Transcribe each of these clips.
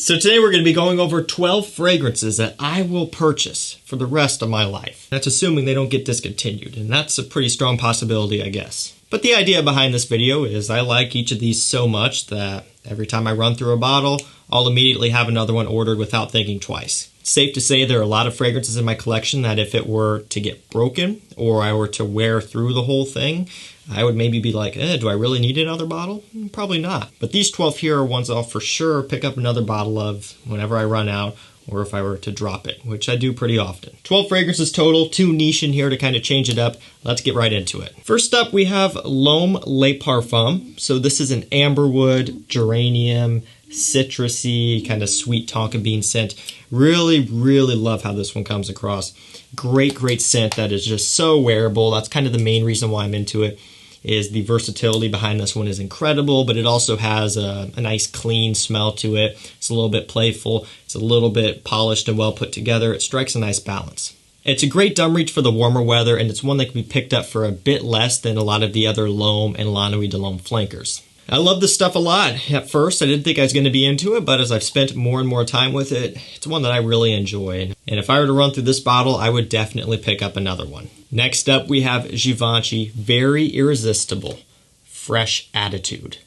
So today we're going to be going over 12 fragrances that I will purchase for the rest of my life. That's assuming they don't get discontinued, and that's a pretty strong possibility, I guess. But the idea behind this video is I like each of these so much that every time I run through a bottle, I'll immediately have another one ordered without thinking twice. It's safe to say there are a lot of fragrances in my collection that if it were to get broken or I were to wear through the whole thing, I would maybe be like, do I really need another bottle? Probably not. But these 12 here are ones I'll for sure pick up another bottle of whenever I run out or if I were to drop it, which I do pretty often. 12 fragrances total, 2 niche in here to kind of change it up. Let's get right into it. First up, we have L'Homme Le Parfum. So this is an amberwood, geranium, citrusy, kind of sweet tonka bean scent. Really, really love how this one comes across. Great scent that is just so wearable. That's kind of the main reason why I'm into it. Is the versatility behind this one is incredible, but it also has a nice clean smell to it. It's a little bit playful. It's a little bit polished and well put together. It strikes a nice balance. It's a great dumb reach for the warmer weather, and it's one that can be picked up for a bit less than a lot of the other L'Homme and La Nuit de L'Homme flankers. I love this stuff a lot. At first, I didn't think I was going to be into it, but as I've spent more and more time with it, it's one that I really enjoy. And if I were to run through this bottle, I would definitely pick up another one. Next up, we have Givenchy Very Irresistible Fresh Attitude.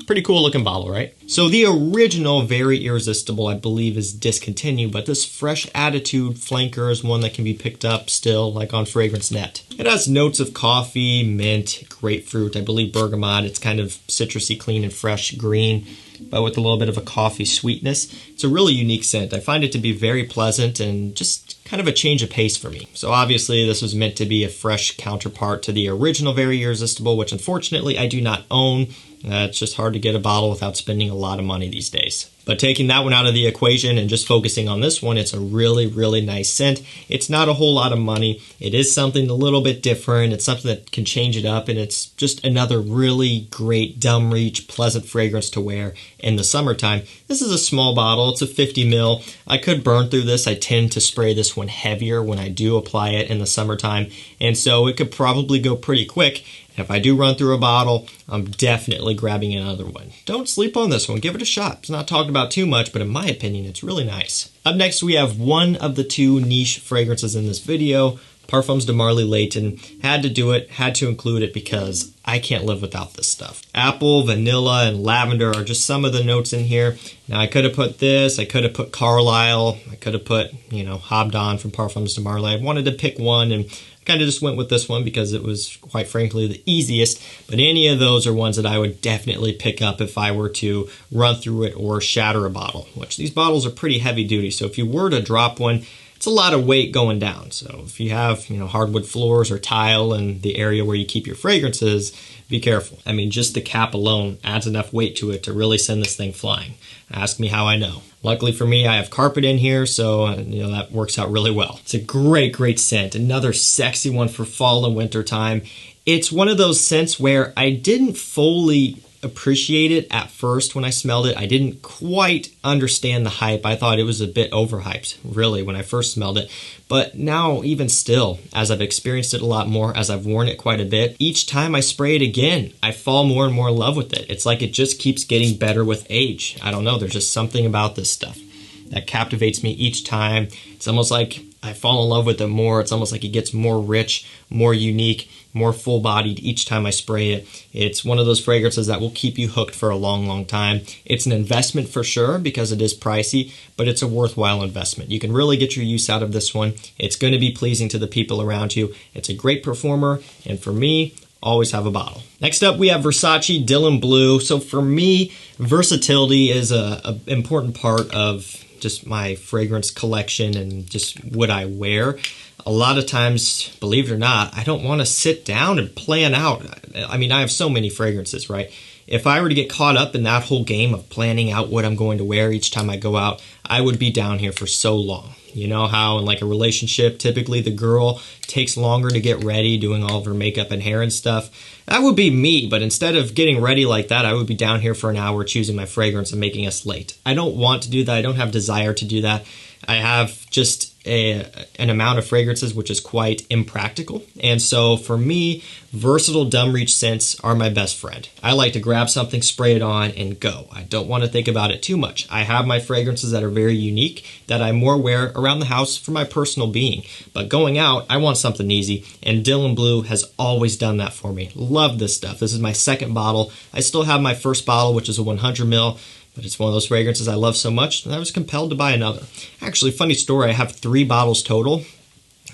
Pretty cool looking bottle, right? So the original Very Irresistible, I believe, is discontinued, but this Fresh Attitude flanker is one that can be picked up still, like on FragranceNet. It has notes of coffee, mint, grapefruit, I believe bergamot. It's kind of citrusy, clean, and fresh green, but with a little bit of a coffee sweetness. It's a really unique scent. I find it to be very pleasant and just kind of a change of pace for me. So obviously this was meant to be a fresh counterpart to the original Very Irresistible, which unfortunately I do not own. It's just hard to get a bottle without spending a lot of money these days. But taking that one out of the equation and just focusing on this one, it's a really nice scent. It's not a whole lot of money. It is something a little bit different. It's something that can change it up, and it's just another really great dumb reach, pleasant fragrance to wear in the summertime. This is a small bottle. It's a 50 ml. I could burn through this. I tend to spray this one heavier when I do apply it in the summertime, and so it could probably go pretty quick. If I do run through a bottle, I'm definitely grabbing another one. Don't sleep on this one. Give it a shot. It's not talked about too much, but in my opinion, it's really nice. Up next, we have one of the 2 niche fragrances in this video, Parfums de Marly Layton. Had to do it, had to include it because I can't live without this stuff. Apple, vanilla, and lavender are just some of the notes in here. Now, I could have put this, I could have put Carlisle, I could have put, Hobdon from Parfums de Marly. I wanted to pick one and kind of just went with this one because it was, quite frankly, the easiest. But any of those are ones that I would definitely pick up if I were to run through it or shatter a bottle, which these bottles are pretty heavy duty. So if you were to drop one, it's a lot of weight going down. So if you have, hardwood floors or tile in the area where you keep your fragrances, be careful. I mean, just the cap alone adds enough weight to it to really send this thing flying. Ask me how I know. Luckily for me, I have carpet in here, so that works out really well. It's a great scent. Another sexy one for fall and winter time. It's one of those scents where I didn't fully appreciate it at first when I smelled it. I didn't quite understand the hype. I thought it was a bit overhyped, really, when I first smelled it. But now, even still, as I've experienced it a lot more, as I've worn it quite a bit, each time I spray it again, I fall more and more in love with it. It's like it just keeps getting better with age. I don't know, there's just something about this stuff that captivates me each time. It's almost like I fall in love with it more. It's almost like it gets more rich, more unique, more full-bodied each time I spray it. It's one of those fragrances that will keep you hooked for a long time. It's an investment for sure because it is pricey, but it's a worthwhile investment. You can really get your use out of this one. It's going to be pleasing to the people around you. It's a great performer, and for me, always have a bottle. Next up, we have Versace Dylan Blue. So for me, versatility is an important part of just my fragrance collection and just what I wear. A lot of times, believe it or not, I don't want to sit down and plan out. I mean, I have so many fragrances, right? If I were to get caught up in that whole game of planning out what I'm going to wear each time I go out, I would be down here for so long. You know how in like a relationship, typically the girl takes longer to get ready, doing all of her makeup and hair and stuff. That would be me, but instead of getting ready like that, I would be down here for an hour choosing my fragrance and making us late. I don't want to do that. I don't have desire to do that. I have just an amount of fragrances which is quite impractical. And so for me, versatile dumb reach scents are my best friend. I like to grab something, spray it on, and go. I don't want to think about it too much. I have my fragrances that are very unique that I more wear around the house for my personal being. But going out, I want something easy, and Dylan Blue has always done that for me. Love this stuff. This is my second bottle. I still have my first bottle, which is a 100 ml. But it's one of those fragrances I love so much that I was compelled to buy another. Actually, funny story, I have 3 bottles total.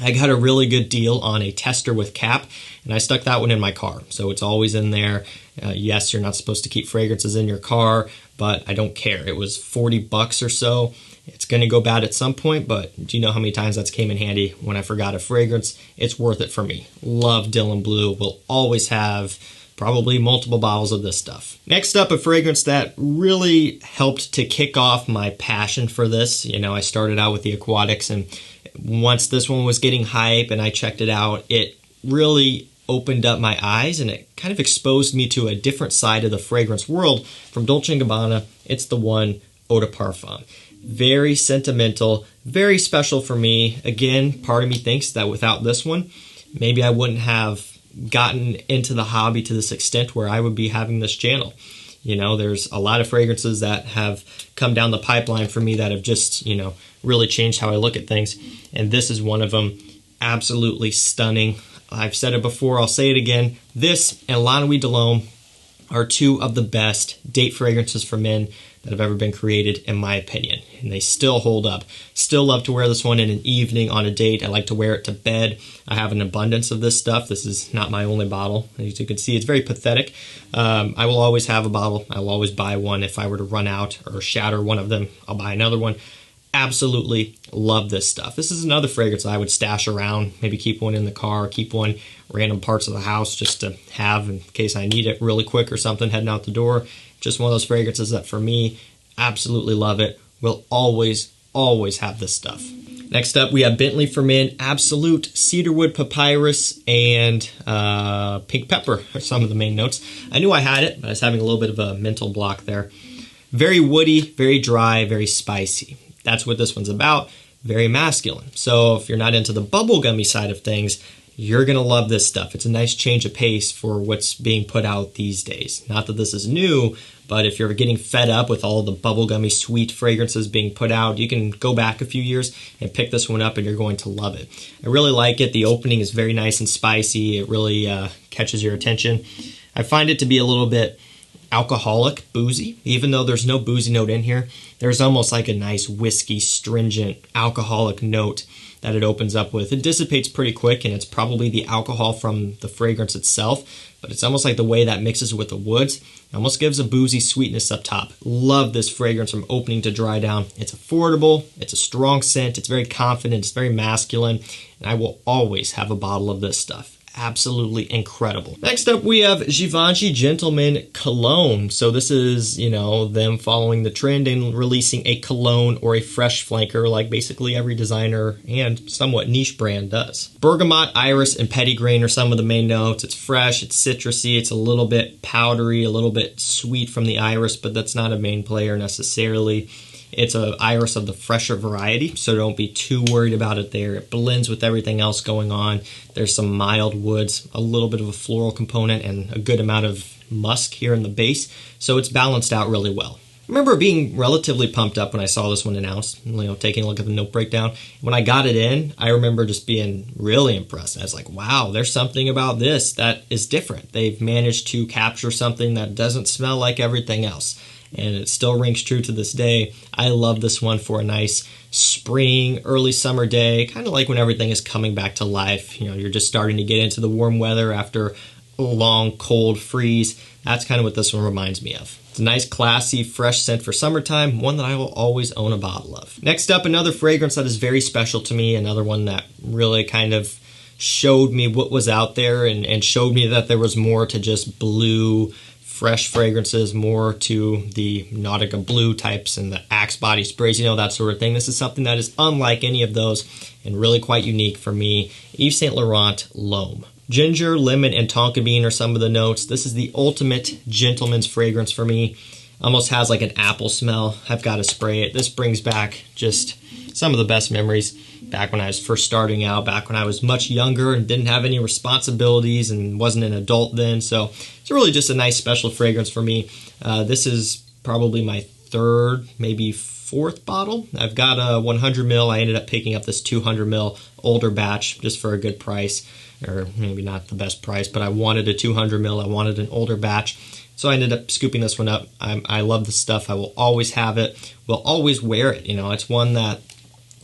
I got a really good deal on a tester with cap, and I stuck that one in my car. So it's always in there. Yes, you're not supposed to keep fragrances in your car, but I don't care. It was $40 or so. It's going to go bad at some point, but do you know how many times that's came in handy when I forgot a fragrance? It's worth it for me. Love Dylan Blue. Will always have probably multiple bottles of this stuff. Next up, a fragrance that really helped to kick off my passion for this. You know, I started out with the aquatics, and once this one was getting hype and I checked it out, it really opened up my eyes and it kind of exposed me to a different side of the fragrance world from Dolce & Gabbana. It's the One Eau de Parfum. Very sentimental, very special for me. Again, part of me thinks that without this one, maybe I wouldn't have gotten into the hobby to this extent where I would be having this channel. You know, there's a lot of fragrances that have come down the pipeline for me that have just, you know, really changed how I look at things. And this is one of them. Absolutely stunning. I've said it before, I'll say it again. This and La Nuit de l'Homme are 2 of the best date fragrances for men that have ever been created, in my opinion. And they still hold up. Still love to wear this one in an evening on a date. I like to wear it to bed. I have an abundance of this stuff. This is not my only bottle. As you can see, it's very pathetic. I will always have a bottle. I will always buy one. If I were to run out or shatter one of them, I'll buy another one. Absolutely love this stuff. This is another fragrance I would stash around, maybe keep one in the car, keep one random parts of the house just to have in case I need it really quick or something heading out the door. Just one of those fragrances that for me, absolutely love it. Will always, always have this stuff. Next up, we have Bentley For Men Absolute, Cedarwood Papyrus, and Pink Pepper are some of the main notes. I knew I had it, but I was having a little bit of a mental block there. Very woody, very dry, very spicy. That's what this one's about. Very masculine. So if you're not into the bubblegummy side of things, you're going to love this stuff. It's a nice change of pace for what's being put out these days. Not that this is new, but if you're getting fed up with all the bubblegummy sweet fragrances being put out, you can go back a few years and pick this one up and you're going to love it. I really like it. The opening is very nice and spicy. It really catches your attention. I find it to be a little bit alcoholic, boozy. Even though there's no boozy note in here, there's almost like a nice whiskey, stringent, alcoholic note that it opens up with. It dissipates pretty quick, and it's probably the alcohol from the fragrance itself, but it's almost like the way that mixes with the woods. It almost gives a boozy sweetness up top. Love this fragrance from opening to dry down. It's affordable, it's a strong scent, it's very confident, it's very masculine, and I will always have a bottle of this stuff. Absolutely incredible. Next up, we have Givenchy Gentleman Cologne. So this is, you know, them following the trend and releasing a cologne or a fresh flanker like basically every designer and somewhat niche brand does. Bergamot, iris, and petitgrain are some of the main notes. It's fresh, it's citrusy, it's a little bit powdery, a little bit sweet from the iris, but that's not a main player necessarily. It's an iris of the fresher variety, so don't be too worried about it there. It blends with everything else going on. There's some mild woods, a little bit of a floral component, and a good amount of musk here in the base, so it's balanced out really well. I remember being relatively pumped up when I saw this one announced, you know, taking a look at the note breakdown. When I got it in, I remember just being really impressed. I was like, wow, there's something about this that is different. They've managed to capture something that doesn't smell like everything else. And it still rings true to this day. I love this one for a nice spring, early summer day, kind of like when everything is coming back to life. You know, you're just starting to get into the warm weather after a long, cold freeze. That's kind of what this one reminds me of. It's a nice, classy, fresh scent for summertime, one that I will always own a bottle of. Next up, another fragrance that is very special to me, another one that really kind of showed me what was out there and showed me that there was more to just blue, fresh fragrances, more to the Nautica Blue types and the Axe body sprays, you know, that sort of thing. This is something that is unlike any of those and really quite unique for me. Yves Saint Laurent L'Homme. Ginger, lemon, and tonka bean are some of the notes. This is the ultimate gentleman's fragrance for me. Almost has like an apple smell. I've got to spray it. This brings back just some of the best memories back when I was first starting out, back when I was much younger and didn't have any responsibilities and wasn't an adult then. So it's really just a nice special fragrance for me. This is probably my third, maybe fourth bottle. I've got a 100 ml. I ended up picking up this 200 ml older batch just for a good price, or maybe not the best price, but I wanted a 200 ml. I wanted an older batch. So I ended up scooping this one up. I love this stuff. I will always have it. Will always wear it. You know, it's one that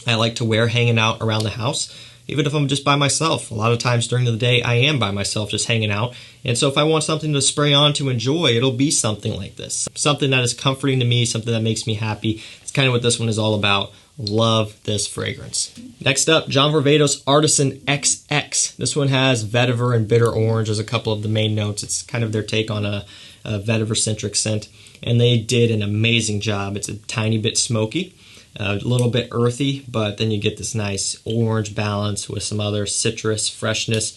I like to wear hanging out around the house, even if I'm just by myself. A lot of times during the day, I am by myself just hanging out. And so if I want something to spray on to enjoy, it'll be something like this. Something that is comforting to me, something that makes me happy. It's kind of what this one is all about. Love this fragrance. Next up, John Varvatos Artisan XX. This one has vetiver and bitter orange as a couple of the main notes. It's kind of their take on a vetiver-centric scent. And they did an amazing job. It's a tiny bit smoky. A little bit earthy, but then you get this nice orange balance with some other citrus freshness.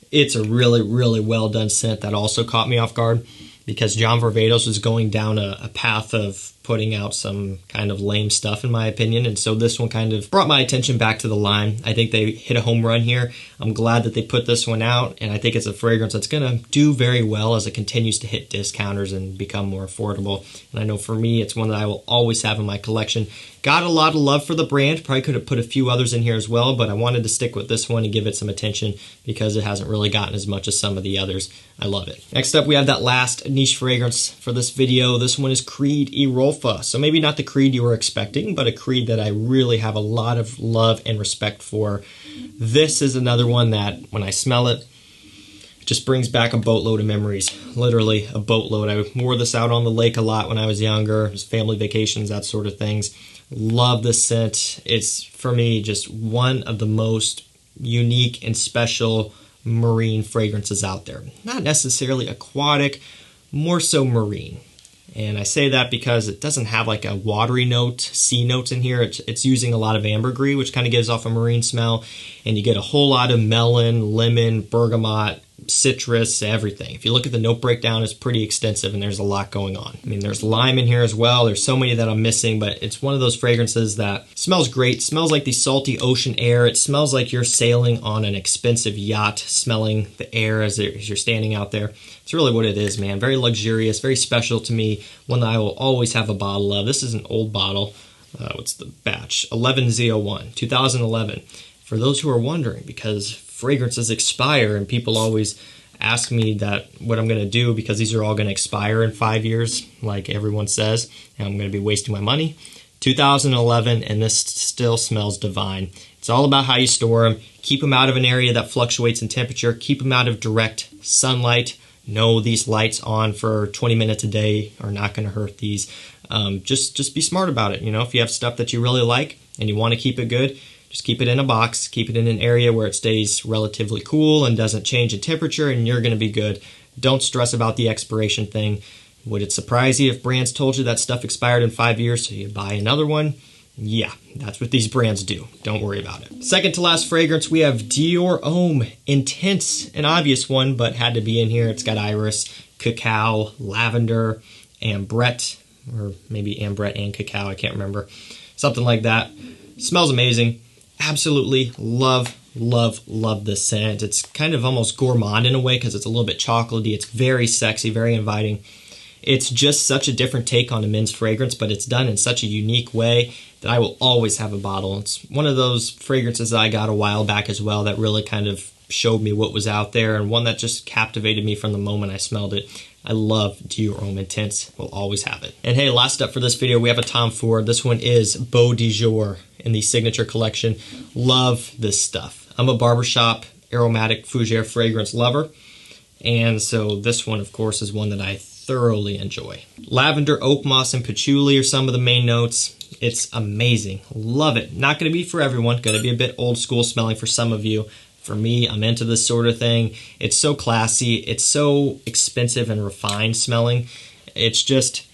It's a really, really well done scent that also caught me off guard because John Varvatos was going down a path of putting out some kind of lame stuff in my opinion, and so this one kind of brought my attention back to the line. I think they hit a home run here. I'm glad that they put this one out, and I think it's a fragrance that's going to do very well as it continues to hit discounters and become more affordable. And I know for me, it's one that I will always have in my collection. Got a lot of love for the brand. Probably could have put a few others in here as well, but I wanted to stick with this one and give it some attention because it hasn't really gotten as much as some of the others. I love it. Next up, we have that last niche fragrance for this video. This one is Creed Erolfa. So maybe not the Creed you were expecting, but a Creed that I really have a lot of love and respect for. This is another one that when I smell it, it just brings back a boatload of memories. Literally a boatload. I wore this out on the lake a lot when I was younger. It was family vacations, that sort of things. Love this scent. It's, for me, just one of the most unique and special marine fragrances out there. Not necessarily aquatic, more so marine. And I say that because it doesn't have like a watery note, sea notes in here. It's using a lot of ambergris, which kind of gives off a marine smell. And you get a whole lot of melon, lemon, bergamot, citrus, everything. If you look at the note breakdown, it's pretty extensive and there's a lot going on. I mean, there's lime in here as well. There's so many that I'm missing, but it's one of those fragrances that smells great. Smells like the salty ocean air. It smells like you're sailing on an expensive yacht, smelling the air as you're standing out there. It's really what it is, man. Very luxurious, very special to me. One that I will always have a bottle of. This is an old bottle. What's the batch? 1101, 2011. For those who are wondering, because fragrances expire and people always ask me that what I'm going to do because these are all going to expire in 5 years, like everyone says, and I'm going to be wasting my money. 2011, and this still smells divine. It's all about how you store them. Keep them out of an area that fluctuates in temperature. Keep them out of direct sunlight. No, these lights on for 20 minutes a day are not going to hurt these. Just be smart about it. You know, if you have stuff that you really like and you want to keep it good, just keep it in a box, keep it in an area where it stays relatively cool and doesn't change in temperature, and you're going to be good. Don't stress about the expiration thing. Would it surprise you if brands told you that stuff expired in 5 years so you buy another one? Yeah, that's what these brands do. Don't worry about it. Second to last fragrance, we have Dior Homme Intense. An obvious one, but had to be in here. It's got iris, cacao, lavender, ambrette, or maybe ambrette and cacao, I can't remember. Something like that. Smells amazing. Absolutely love this scent. It's kind of almost gourmand in a way because it's a little bit chocolatey. It's very sexy, very inviting. It's just such a different take on a men's fragrance, but it's done in such a unique way that I will always have a bottle. It's one of those fragrances that I got a while back as well that really kind of showed me what was out there, and one that just captivated me from the moment I smelled it. I love Dior Homme Intense. Will always have it. And hey, last up for this video, we have a Tom Ford. This one is Beau de Jour in the Signature Collection. Love this stuff. I'm a barbershop aromatic fougere fragrance lover, and so this one, of course, is one that I thoroughly enjoy. Lavender, oak moss, and patchouli are some of the main notes. It's amazing. Love it. Not going to be for everyone. Going to be a bit old school smelling for some of you. For me, I'm into this sort of thing. It's so classy. It's so expensive and refined smelling. It's just,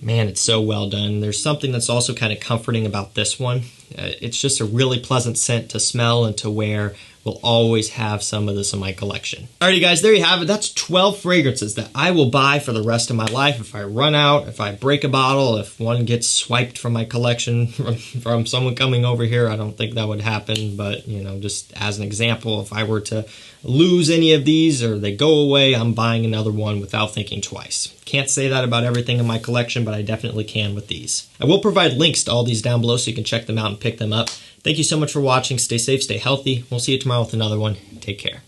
man, it's so well done. There's something that's also kind of comforting about this one. It's just a really pleasant scent to smell and to wear. Will always have some of this in my collection. Alrighty guys, there you have it. That's 12 fragrances that I will buy for the rest of my life. If I run out, if I break a bottle, if one gets swiped from my collection from someone coming over here, I don't think that would happen. But, you know, just as an example, if I were to lose any of these or they go away, I'm buying another one without thinking twice. Can't say that about everything in my collection, but I definitely can with these. I will provide links to all these down below so you can check them out and pick them up. Thank you so much for watching. Stay safe, stay healthy. We'll see you tomorrow with another one. Take care.